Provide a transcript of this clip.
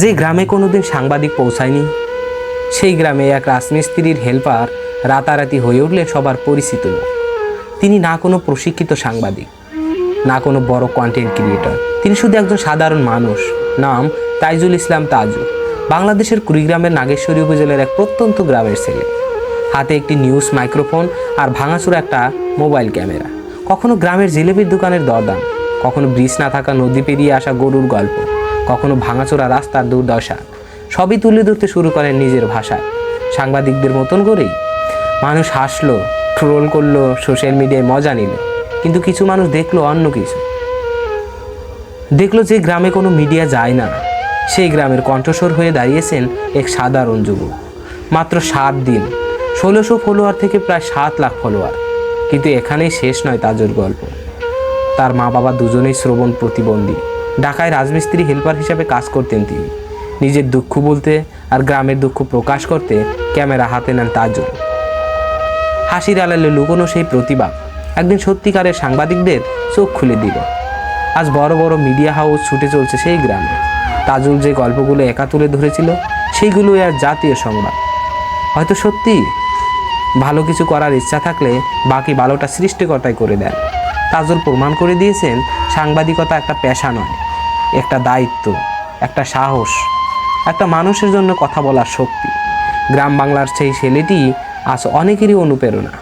যে গ্রামে কোনোদিন সাংবাদিক পৌঁছায়নি, সেই গ্রামে এক রাজমিস্ত্রির হেল্পার রাতারাতি হয়ে উঠলেন সবার পরিচিত লোক। তিনি না কোনো প্রশিক্ষিত সাংবাদিক, না কোনো বড় কন্টেন্ট ক্রিয়েটর, তিনি শুধু একজন সাধারণ মানুষ। নাম তাইজুল ইসলাম তাজু। বাংলাদেশের কুড়িগ্রামের নাগেশ্বরী উপজেলার এক প্রত্যন্ত গ্রামের ছেলে। হাতে একটি নিউজ মাইক্রোফোন আর ভাঙাচোরা একটা মোবাইল ক্যামেরা। কখনো গ্রামের জিলেপির দোকানের দরদাম, কখনো ব্রিজ না থাকা নদী পেরিয়ে আসা গরুর গল্প, কখনো ভাঙাচোরা রাস্তার দুর্দশা, সবই তুলে ধরতে শুরু করেন নিজের ভাষায়, সাংবাদিকদের মতন করেই। মানুষ হাসলো, ট্রোল করলো, সোশ্যাল মিডিয়ায় মজা নিল, কিন্তু কিছু মানুষ দেখলো অন্য কিছু। দেখলো যে গ্রামে কোনো মিডিয়া যায় না, সেই গ্রামের কণ্ঠস্বর হয়ে দাঁড়িয়েছেন এক সাধারণ যুবক। মাত্র 7 দিন, 1600 ফলোয়ার থেকে প্রায় 7 লাখ ফলোয়ার। কিন্তু এখানেই শেষ নয় তাজুর গল্প। তার মা বাবা দুজনেই শ্রবণ প্রতিবন্ধী। ঢাকায় রাজমিস্ত্রি হেল্পার হিসেবে কাজ করতেন তিনি। নিজের দুঃখ বলতে আর গ্রামের দুঃখ প্রকাশ করতে ক্যামেরা হাতে নেন তাজুল। হাসির আড়ালে লুকোনো সেই প্রতিভা একদিন সত্যিকারের সাংবাদিকদের চোখ খুলে দিল। আজ বড় বড় মিডিয়া হাউস ছুটে চলছে সেই গ্রামে। তাজুল যে গল্পগুলো একা তুলে ধরেছিল, সেইগুলোই আর জাতীয় সংবাদ। হয়তো সত্যি ভালো কিছু করার ইচ্ছা থাকলে বাকি ভালোটা সৃষ্টিকর্তাই করে দেন। তাজুল প্রমাণ করে দিয়েছেন সাংবাদিকতা একটা পেশা নয়, একটা দায়িত্ব, একটা সাহস, একটা মানুষের জন্য কথা বলার শক্তি। গ্রাম বাংলার সেই ছেলেটি আজ অনেকেরই অনুপ্রেরণা।